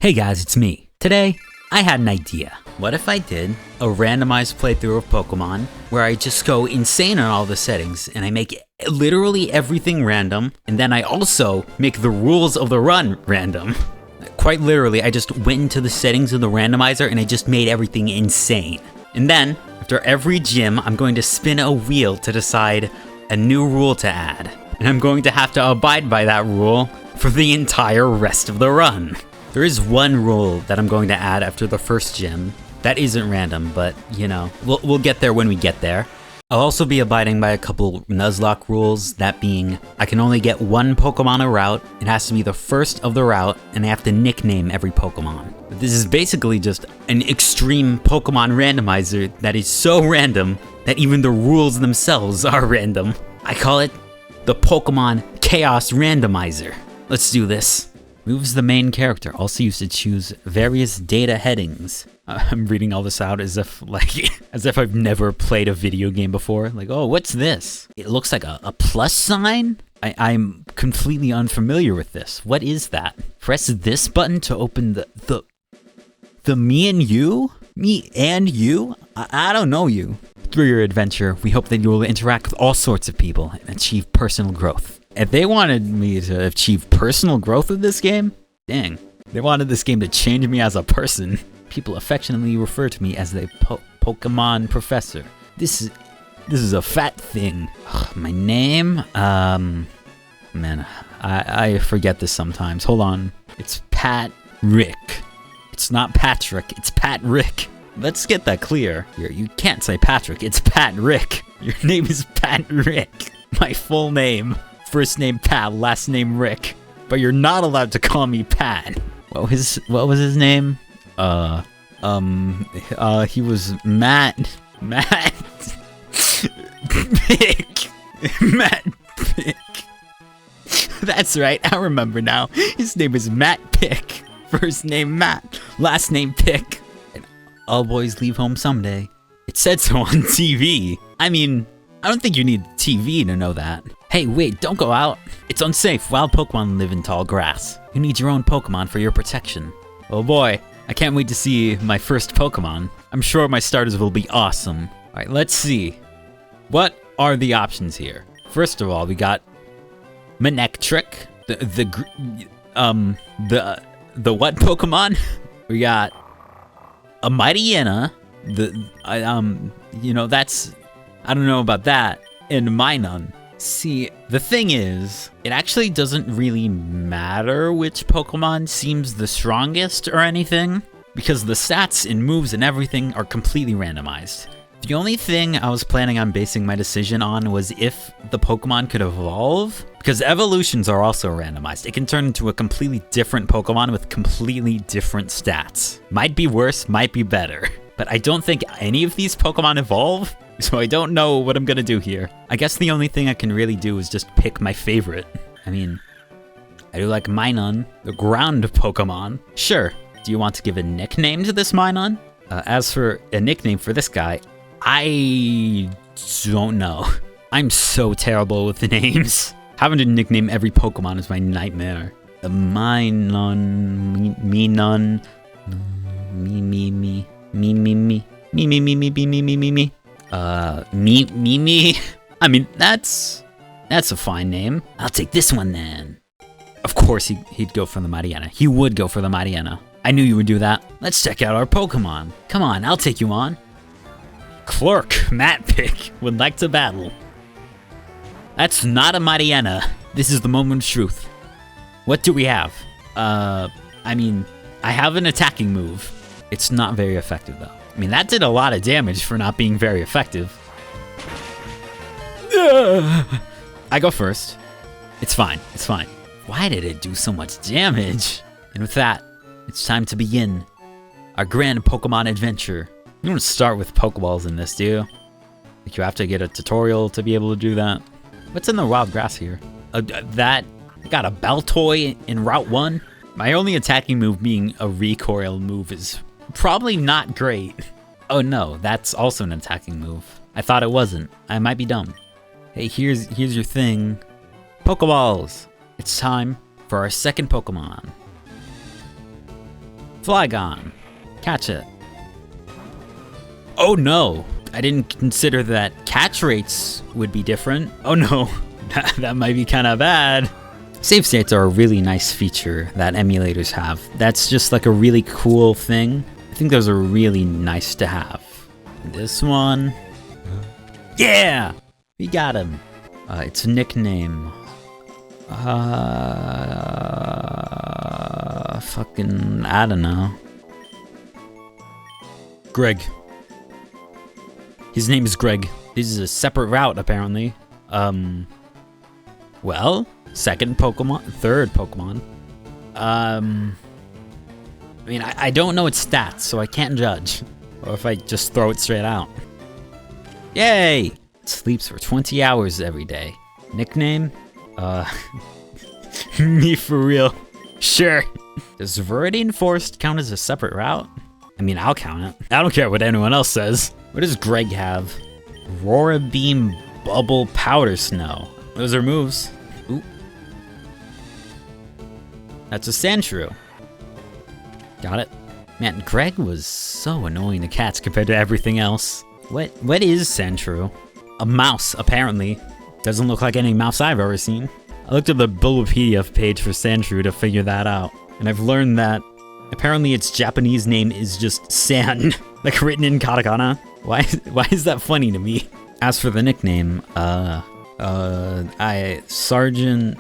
Hey guys, it's me. Today, I had an idea. What if I did a randomized playthrough of Pokemon where I just go insane on all the settings and I make literally everything random, and then I also make the rules of the run random. Quite literally, I just went into the settings of the randomizer and I just made everything insane. And then, after every gym, I'm going to spin a wheel to decide a new rule to add. And I'm going to have to abide by that rule for the entire rest of the run. There is one rule that I'm going to add after the first gym. That isn't random, but you know, we'll get there when we get there. I'll also be abiding by a couple Nuzlocke rules, that being, I can only get one Pokemon a route, it has to be the first of the route, and I have to nickname every Pokemon. This is basically just an extreme Pokemon randomizer that is so random that even the rules themselves are random. I call it the Pokemon Chaos Randomizer. Let's do this. Moves the main character, also used to choose various data headings. I'm reading all this out as if I've never played a video game before. Like, oh, what's this? It looks like a plus sign? I'm completely unfamiliar with this. What is that? Press this button to open the me and you? Me and you? I don't know you. Through your adventure, we hope that you will interact with all sorts of people and achieve personal growth. If they wanted me to achieve personal growth with this game, dang. They wanted this game to change me as a person. People affectionately refer to me as the Pokemon Professor. This is a fat thing. My name? Man, I forget this sometimes. Hold on. It's Pat Rick. It's not Patrick, it's Pat Rick. Let's get that clear. You can't say Patrick, it's Pat Rick. Your name is Pat Rick. My full name. First name Pat, last name Rick. But you're not allowed to call me Pat. What was his name? He was Matt Pick. Matt Pick. That's right, I remember now. His name is Matt Pick. First name Matt, last name Pick. And all boys leave home someday. It said so on TV. I mean, I don't think you need TV to know that. Hey, wait, don't go out. It's unsafe. Wild Pokemon live in tall grass. You need your own Pokemon for your protection. Oh boy, I can't wait to see my first Pokemon. I'm sure my starters will be awesome. Alright, let's see. What are the options here? First of all, we got Manectric, the what Pokemon? We got a Mightyena, that's, I don't know about that, and Minun. See, the thing is, it actually doesn't really matter which Pokemon seems the strongest or anything, because the stats and moves and everything are completely randomized. The only thing I was planning on basing my decision on was if the Pokemon could evolve, because evolutions are also randomized. It can turn into a completely different Pokemon with completely different stats. Might be worse, might be better. But I don't think any of these Pokemon evolve, so I don't know what I'm gonna do here. I guess the only thing I can really do is just pick my favorite. I mean, I do like Minun, the ground Pokemon. Sure, do you want to give a nickname to this Minun? As for a nickname for this guy, I don't know. I'm so terrible with the names. Having to nickname every Pokemon is my nightmare. The Minun, Minun, me. I mean, that's a fine name. I'll take this one then. Of course he'd go for the Mightyena. He would go for the Mightyena. I knew you would do that. Let's check out our Pokemon. Come on, I'll take you on. Clerk, Matt Pick, would like to battle. That's not a Mightyena. This is the moment of truth. What do we have? I mean, I have an attacking move. It's not very effective though. I mean, that did a lot of damage for not being very effective. I go first. It's fine, it's fine. Why did it do so much damage? And with that, it's time to begin our grand Pokemon adventure. You don't start with Pokeballs in this, do you? Like you have to get a tutorial to be able to do that. What's in the wild grass here? That got a Baltoy in Route 1? My only attacking move being a recoil move is probably not great. Oh no, that's also an attacking move. I thought it wasn't. I might be dumb. Hey, here's your thing. Pokeballs! It's time for our second Pokemon. Flygon. Catch it. Oh no! I didn't consider that catch rates would be different. Oh no, that might be kind of bad. Save states are a really nice feature that emulators have. That's just like a really cool thing. I think those are really nice to have. This one. Yeah! We got him. It's a nickname. Fucking, I don't know. Greg. His name is Greg. This is a separate route, apparently. Well, second Pokemon, third Pokemon. I mean, I don't know its stats, so I can't judge. Or if I just throw it straight out. Yay! It sleeps for 20 hours every day. Nickname? Me for real. Sure. Does Viridian Forest count as a separate route? I mean, I'll count it. I don't care what anyone else says. What does Greg have? Aurora Beam, Bubble, Powder Snow. Those are moves. Ooh. That's a Sandshrew. Got it. Man, Greg was so annoying to catch compared to everything else. What is Sandshrew? A mouse, apparently. Doesn't look like any mouse I've ever seen. I looked at the Bulbapedia page for Sandshrew to figure that out. And I've learned that apparently its Japanese name is just San, like written in katakana. Why is that funny to me? As for the nickname, Sergeant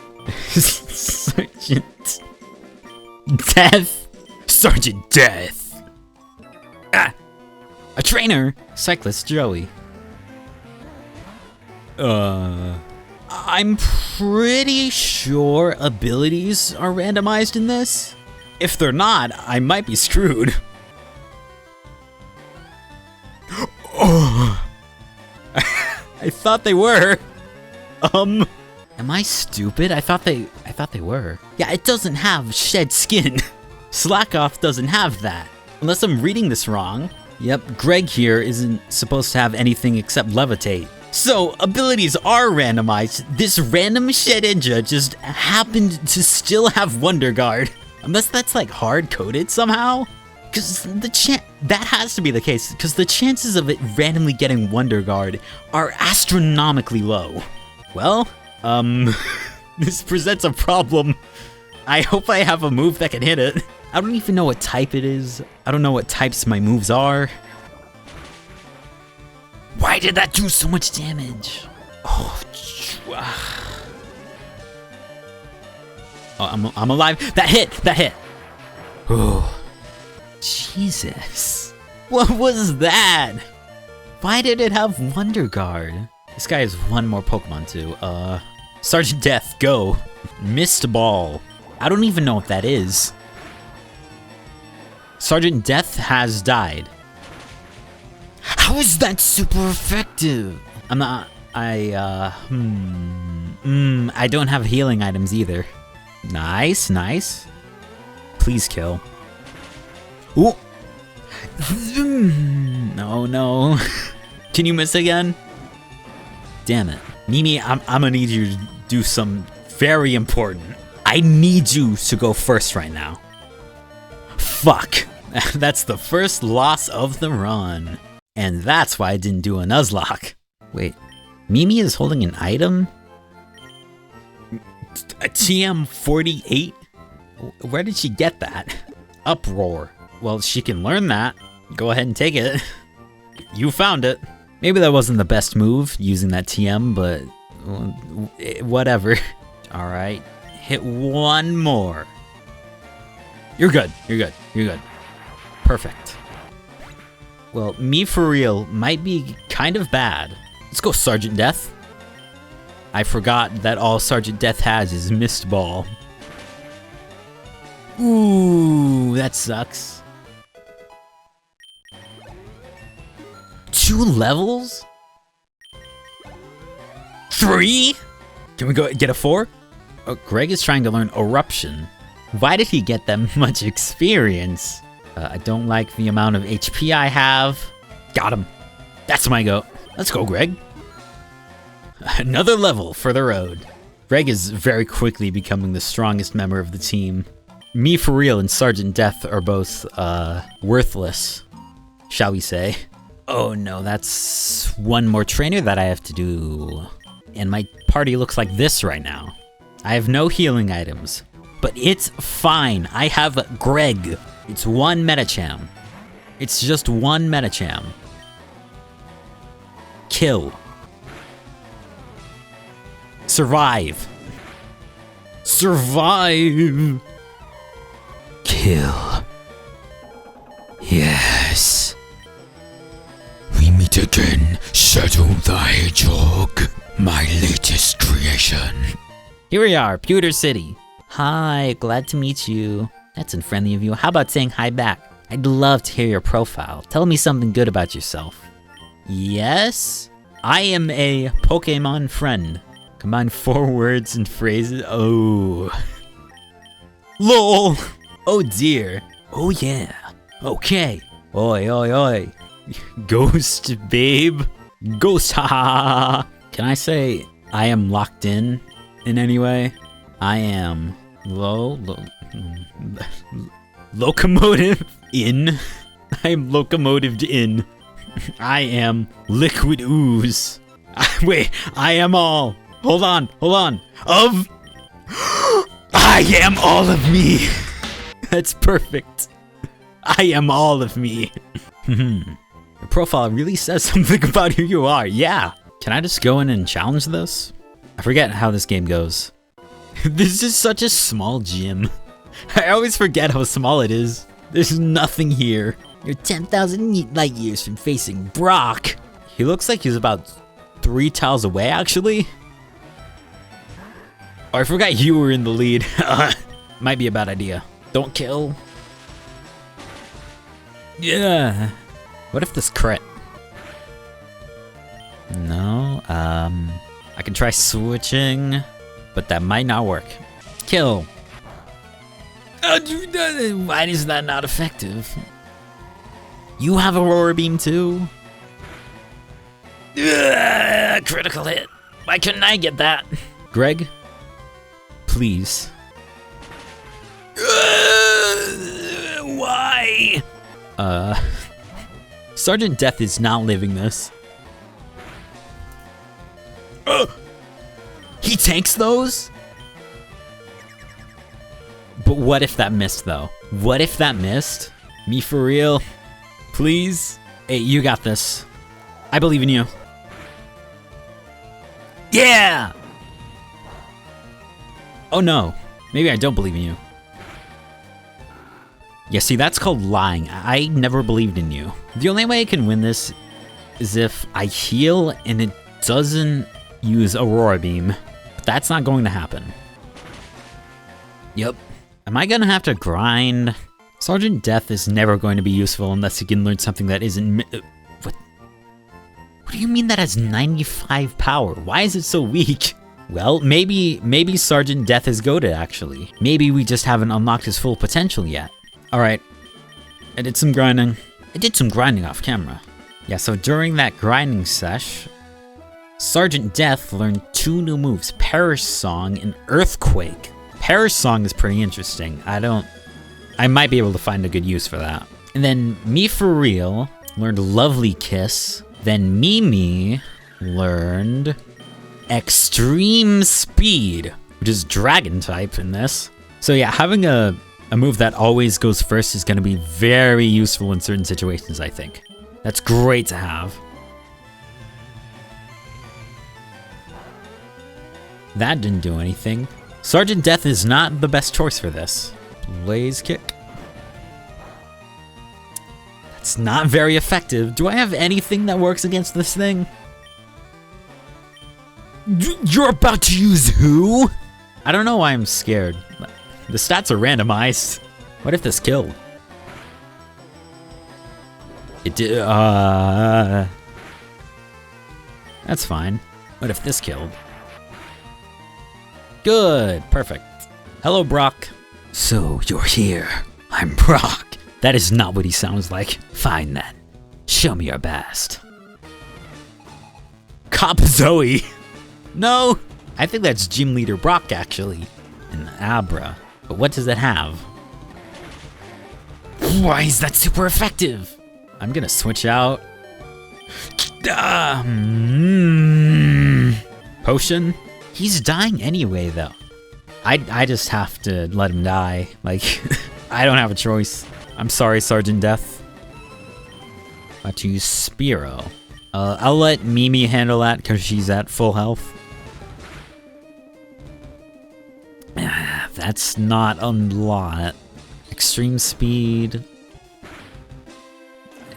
Death. Sergeant Death. Ah! A trainer! Cyclist Joey. I'm pretty sure abilities are randomized in this. If they're not, I might be screwed. Oh. I thought they were. Am I stupid? I thought they were. Yeah, it doesn't have shed skin. Slackoff doesn't have that. Unless I'm reading this wrong. Yep, Greg here isn't supposed to have anything except levitate. So, abilities are randomized. This random Shedinja just happened to still have Wonder Guard. Unless that's like hard-coded somehow? Because that has to be the case, because the chances of it randomly getting Wonder Guard are astronomically low. Well, this presents a problem. I hope I have a move that can hit it. I don't even know what type it is. I don't know what types my moves are. Why did that do so much damage? Oh, I'm alive. That hit. Oh, Jesus. What was that? Why did it have Wonder Guard? This guy has one more Pokemon too. Sergeant Death, go. Mist Ball. I don't even know what that is. Sergeant Death has died. How is that super effective? I don't have healing items either. Nice. Please kill. Ooh. No. Can you miss again? Damn it. Mimi, I'm gonna need you to do some very important. I need you to go first right now. Fuck. That's the first loss of the run. And that's why I didn't do a Nuzlocke. Wait, Mimi is holding an item? A TM48? Where did she get that? Uproar. Well, she can learn that. Go ahead and take it. You found it. Maybe that wasn't the best move, using that TM, but whatever. Alright, hit one more. You're good. Perfect. Well, me for real might be kind of bad. Let's go, Sergeant Death. I forgot that all Sergeant Death has is Mist Ball. Ooh, that sucks. 2 levels? 3? Can we go get a 4? Oh, Greg is trying to learn Eruption. Why did he get that much experience? I don't like the amount of HP I have. Got him. That's my go. Let's go, Greg. Another level for the road. Greg is very quickly becoming the strongest member of the team. Me for Real and Sergeant Death are both, worthless, shall we say. Oh no, that's one more trainer that I have to do. And my party looks like this right now. I have no healing items, but it's fine. I have Greg. It's one Metacham. It's just one Metacham. Kill. Survive. Survive. Kill. Yes. We meet again, Shadow the Hedgehog, my latest creation. Here we are, Pewter City. Hi, glad to meet you. That's unfriendly of you. How about saying hi back? I'd love to hear your profile. Tell me something good about yourself. Yes? I am a Pokemon friend. Combine 4 words and phrases. Oh. LOL. Oh dear. Oh yeah. Okay. Oi, oi, oi. Ghost, babe. Ghost, ha. Can I say I am locked in any way? I am locomotive in. I am locomotived in. I am liquid ooze. Wait, I am all. Hold on. Of. I am all of me. That's perfect. I am all of me. Your profile really says something about who you are. Yeah. Can I just go in and challenge this? I forget how this game goes. This is such a small gym. I always forget how small it is. There's nothing here. You're 10,000 light years from facing Brock. He looks like he's about 3 tiles away, actually. Oh, I forgot you were in the lead. Might be a bad idea. Don't kill. Yeah. What if this crit? No, I can try switching, but that might not work. Kill. Why is that not effective? You have Aurora Beam too? Critical hit. Why couldn't I get that? Greg, please. Why? Sergeant Death is not living this. He tanks those? But what if that missed though? What if that missed? Me for real? Please? Hey, you got this. I believe in you. Yeah! Oh no. Maybe I don't believe in you. Yeah, see, that's called lying. I never believed in you. The only way I can win this is if I heal and it doesn't use Aurora Beam. But that's not going to happen. Yep. Am I gonna have to grind? Sergeant Death is never going to be useful unless he can learn something that isn't... What do you mean that has 95 power? Why is it so weak? Well, maybe Sergeant Death is goated, actually. Maybe we just haven't unlocked his full potential yet. Alright, I did some grinding. I did some grinding off camera. Yeah, so during that grinding sesh, Sergeant Death learned 2 new moves, Perish Song and Earthquake. Perish Song is pretty interesting. I might be able to find a good use for that. And then Me for Real learned Lovely Kiss. Then Mimi learned Extreme Speed, which is Dragon type in this. So yeah, having a move that always goes first is going to be very useful in certain situations, I think. That's great to have. That didn't do anything. Sergeant Death is not the best choice for this. Blaze Kick. That's not very effective. Do I have anything that works against this thing? You're about to use who? I don't know why I'm scared. The stats are randomized. What if this killed? It did, that's fine. What if this killed? Good, perfect. Hello, Brock. So, you're here. I'm Brock. That is not what he sounds like. Fine then. Show me your best. Cop Zoe. No, I think that's Gym Leader Brock, actually. And Abra. But what does it have? Why is that super effective? I'm gonna switch out. Potion? He's dying anyway, though. I just have to let him die. Like, I don't have a choice. I'm sorry, Sergeant Death. About to use Spearow. I'll let Mimi handle that because she's at full health. That's not a lot. Extreme speed.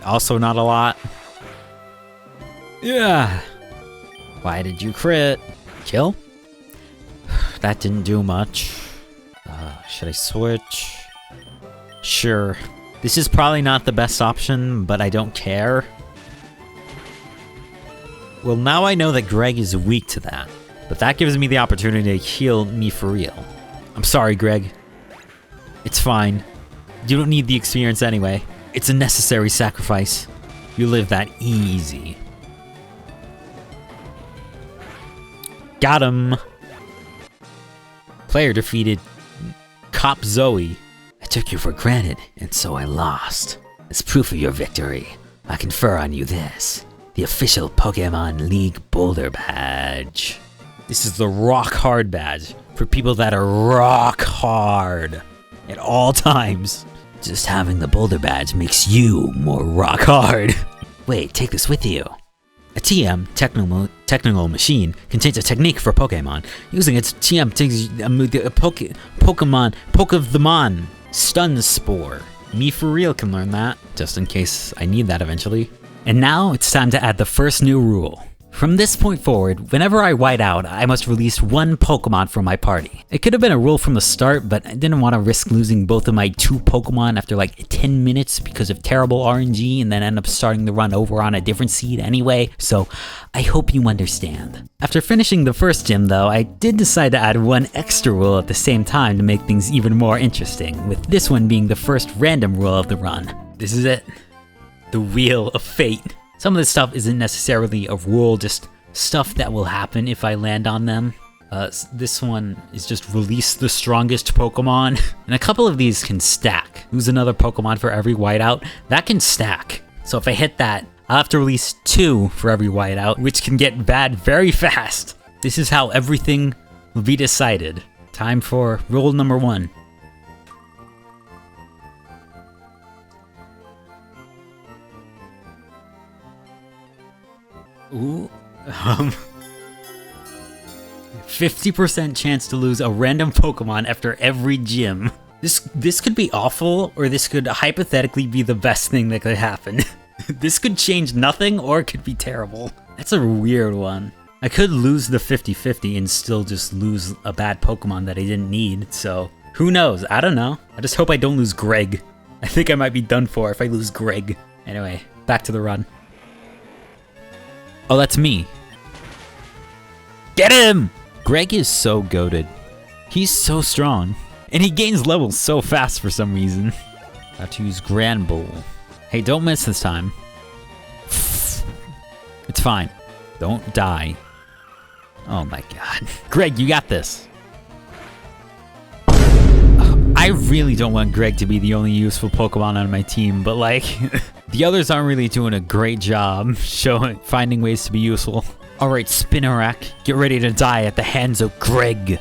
Also not a lot. Yeah. Why did you crit? Kill? That didn't do much. Should I switch? Sure. This is probably not the best option, but I don't care. Well, now I know that Greg is weak to that, but that gives me the opportunity to heal me for real. I'm sorry, Greg. It's fine. You don't need the experience anyway. It's a necessary sacrifice. You live that easy. Got him. Player defeated Cop Zoe. I took you for granted, and so I lost. As proof of your victory, I confer on you this. The official Pokemon League Boulder Badge. This is the rock hard badge for people that are rock hard at all times. Just having the Boulder Badge makes you more rock hard. Wait, take this with you. A TM, technical machine, contains a technique for Pokemon. Using its TM takes Pokemon, Poke of the Mon, Stun Spore. Me for real can learn that, just in case I need that eventually. And now it's time to add the first new rule. From this point forward, whenever I white out, I must release one Pokemon from my party. It could have been a rule from the start, but I didn't want to risk losing both of my 2 Pokemon after like 10 minutes because of terrible RNG and then end up starting the run over on a different seed anyway, so I hope you understand. After finishing the first gym though, I did decide to add one extra rule at the same time to make things even more interesting, with this one being the first random rule of the run. This is it. The Wheel of Fate. Some of this stuff isn't necessarily a rule, just stuff that will happen if I land on them. This one is just release the strongest Pokemon. And a couple of these can stack. Lose another Pokemon for every whiteout. That can stack. So if I hit that, I'll have to release 2 for every whiteout, which can get bad very fast. This is how everything will be decided. Time for rule number 1. Ooh, 50% chance to lose a random Pokemon after every gym. This could be awful, or this could hypothetically be the best thing that could happen. This could change nothing, or it could be terrible. That's a weird one. I could lose the 50-50 and still just lose a bad Pokemon that I didn't need, so who knows? I don't know. I just hope I don't lose Greg. I think I might be done for if I lose Greg. Anyway, back to the run. Oh, that's me. Get him! Greg is so goated. He's so strong. And he gains levels so fast for some reason. About to use Grand Bull. Hey, don't miss this time. It's fine. Don't die. Oh my god. Greg, you got this. I really don't want Greg to be the only useful Pokemon on my team, but like, the others aren't really doing a great job finding ways to be useful. Alright, Spinarak, get ready to die at the hands of Greg.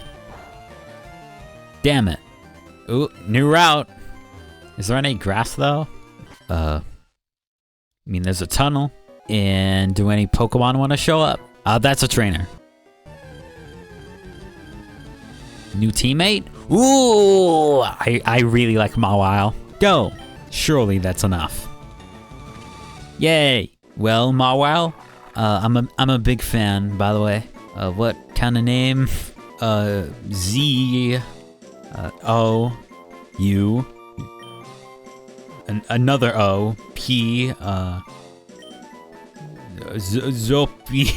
Damn it. Ooh, new route. Is there any grass though? I mean, there's a tunnel. And do any Pokemon want to show up? That's a trainer. New teammate? Ooh, I really like Mawile. Go. Surely that's enough. Yay. Well, Mawile, I'm a big fan, by the way. What kind of name? Z O U another O P Zopi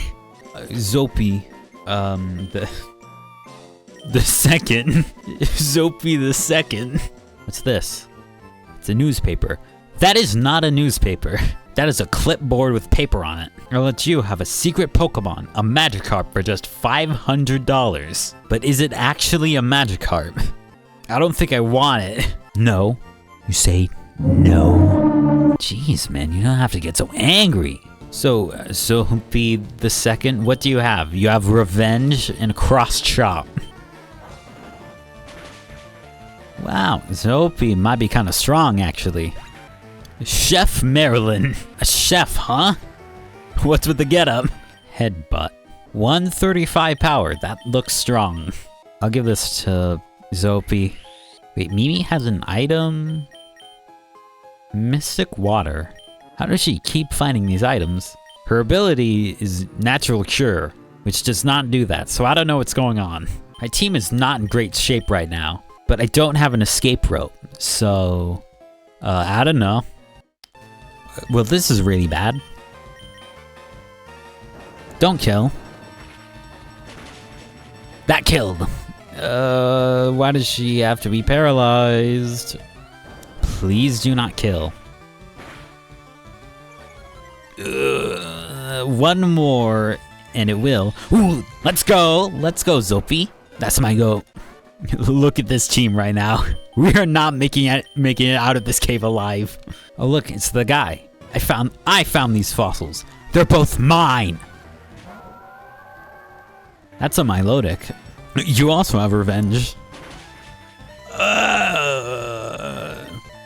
the second. Zopi the second. What's this? It's a newspaper. That is not a newspaper. That is a clipboard with paper on it. I'll let you have a secret Pokemon, a Magikarp, for just $500. But is it actually a Magikarp? I don't think I want it. No. You say No. Jeez, man, you don't have to get so angry. So be the second. What do you have? You have Revenge and Cross Chop. Wow, Zopi might be kind of strong, actually. Chef Marilyn. A chef, huh? What's with the getup? Headbutt. 135 power. That looks strong. I'll give this to Zopi. Wait, Mimi has an item? Mystic Water. How does she keep finding these items? Her ability is Natural Cure, which does not do that, so I don't know what's going on. My team is not in great shape right now, but I don't have an escape rope, so... I don't know. Well, this is really bad. Don't kill. That killed. Why does she have to be paralyzed? Please do not kill. One more, and it will. Ooh, let's go. Let's go, Zopi. That's my goat. Look at this team right now. We are not making it out of this cave alive. Oh, look, it's the guy. I found these fossils. They're both mine. That's a Milotic. You also have Revenge.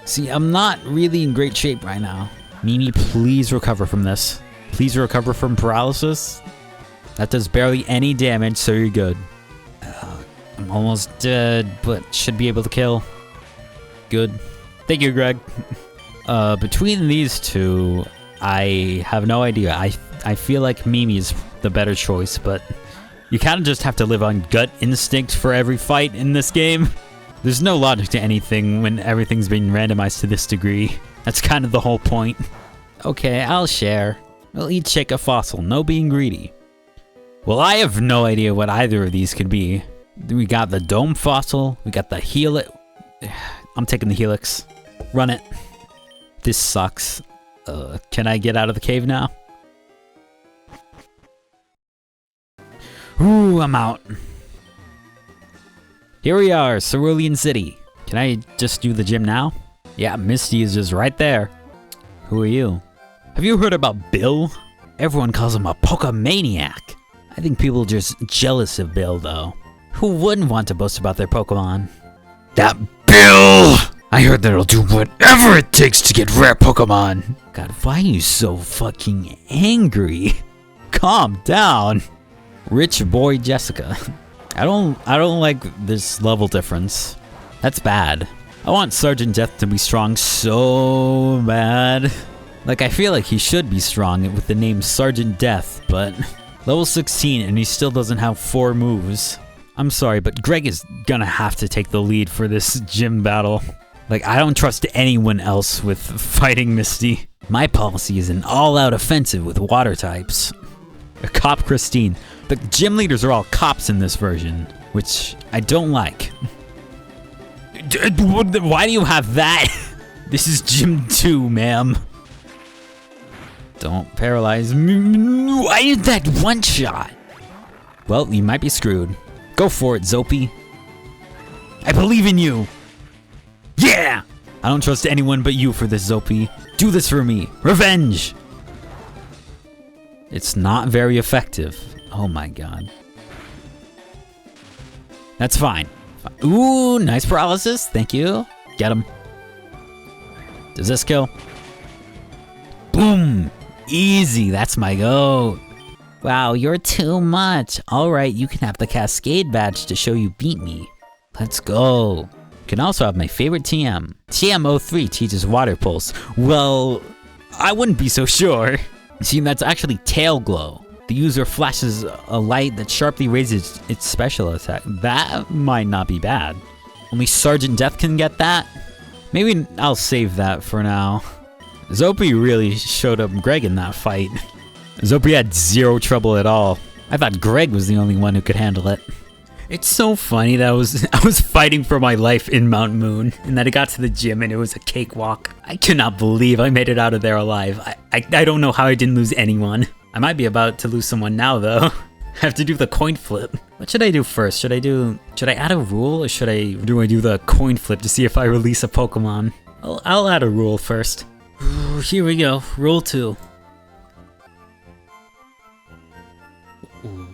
See, I'm not really in great shape right now. Mimi, please recover from this. Please recover from paralysis. That does barely any damage, so you're good. I'm almost dead, but should be able to kill. Good. Thank you, Greg. Between these two, I have no idea. I feel like Mimi is the better choice, but you kind of just have to live on gut instinct for every fight in this game. There's no logic to anything when everything's being randomized to this degree. That's kind of the whole point. Okay, I'll share. We'll each shake a fossil, no being greedy. Well, I have no idea what either of these could be. We got the dome fossil, we got the helix. I'm taking the helix. Run it. This sucks. Can I get out of the cave now? Ooh, I'm out. Here we are, Cerulean City. Can I just do the gym now? Yeah, Misty is just right there. Who are you? Have you heard about Bill? Everyone calls him a Pokemaniac. I think people are just jealous of Bill, though. Who wouldn't want to boast about their Pokemon? That Bill! I heard that he'll do whatever it takes to get rare Pokemon. God, why are you so fucking angry? Calm down. Rich boy Jessica. I don't like this level difference. That's bad. I want Sergeant Death to be strong so bad. Like, I feel like he should be strong with the name Sergeant Death, but level 16 and he still doesn't have 4 moves. I'm sorry, but Greg is gonna have to take the lead for this gym battle. Like, I don't trust anyone else with fighting Misty. My policy is an all-out offensive with water types. A cop Christine. The gym leaders are all cops in this version, which I don't like. Why do you have that? This is Gym 2, ma'am. Don't paralyze me. Why is that one shot? Well, you might be screwed. Go for it, Zopi. I believe in you. Yeah! I don't trust anyone but you for this, Zopi. Do this for me. Revenge! It's not very effective. Oh my god. That's fine. Ooh, nice paralysis. Thank you. Get him. Does this kill? Boom! Easy, that's my goat. Wow, you're too much. Alright, you can have the Cascade badge to show you beat me. Let's go. You can also have my favorite TM. TM03 teaches Water Pulse. Well, I wouldn't be so sure. See, that's actually Tail Glow. The user flashes a light that sharply raises its special attack. That might not be bad. Only Sergeant Death can get that? Maybe I'll save that for now. Zopi really showed up Greg in that fight. Zopi had zero trouble at all. I thought Greg was the only one who could handle it. It's so funny that I was fighting for my life in Mount Moon, and then I got to the gym and it was a cakewalk. I cannot believe I made it out of there alive. I don't know how I didn't lose anyone. I might be about to lose someone now though. I have to do the coin flip. What should I do first? Should I add a rule or should I do the coin flip to see if I release a Pokemon? I'll add a rule first. Ooh, here we go. Rule 2. Ooh.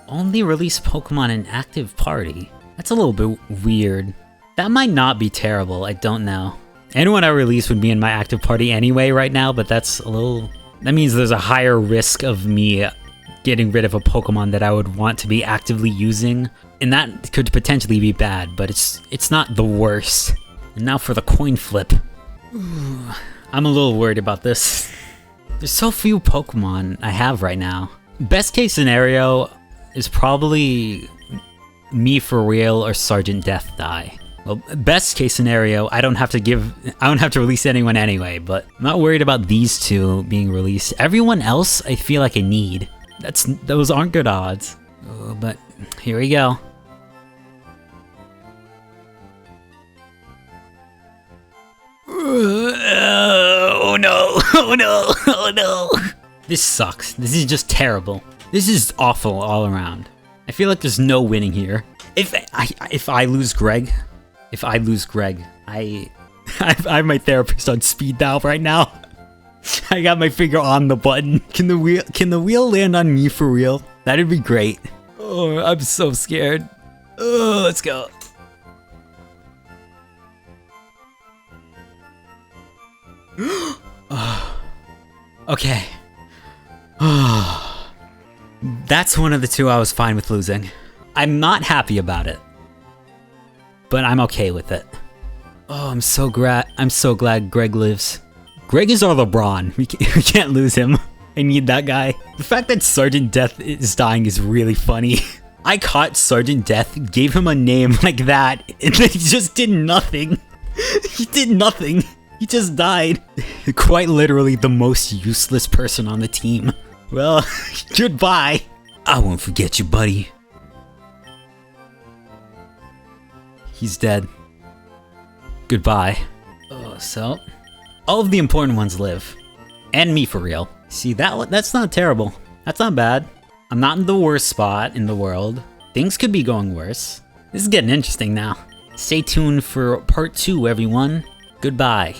Only release Pokemon in active party. That's a little bit weird. That might not be terrible, I don't know. Anyone I release would be in my active party anyway right now, but that's a little... That means there's a higher risk of me getting rid of a Pokemon that I would want to be actively using. And that could potentially be bad, but it's not the worst. And now for the coin flip. Ooh, I'm a little worried about this. There's so few Pokemon I have right now. Best case scenario is probably me for real or Sergeant Death die. Well, best case scenario, I don't have to release anyone anyway, but I'm not worried about these two being released. Everyone else, I feel like I need. Those aren't good odds. Oh, but here we go. Oh no, oh no, oh no. This sucks. This is just terrible. This is awful all around. I feel like there's no winning here. If I lose Greg, I have my therapist on speed dial right now. I got my finger on the button. Can the wheel land on me for real? That'd be great. Oh, I'm so scared. Oh, let's go. Okay. That's one of the two I was fine with losing. I'm not happy about it, but I'm okay with it. Oh, I'm so glad Greg lives. Greg is our LeBron. We can't lose him. I need that guy. The fact that Sergeant Death is dying is really funny. I caught Sergeant Death, gave him a name like that, and then he just did nothing. He did nothing. He just died. Quite literally the most useless person on the team. Well, goodbye. I won't forget you, buddy. He's dead. Goodbye. Oh, so all of the important ones live. And me for real. See, that's not terrible. That's not bad. I'm not in the worst spot in the world. Things could be going worse. This is getting interesting now. Stay tuned for part 2, everyone. Goodbye.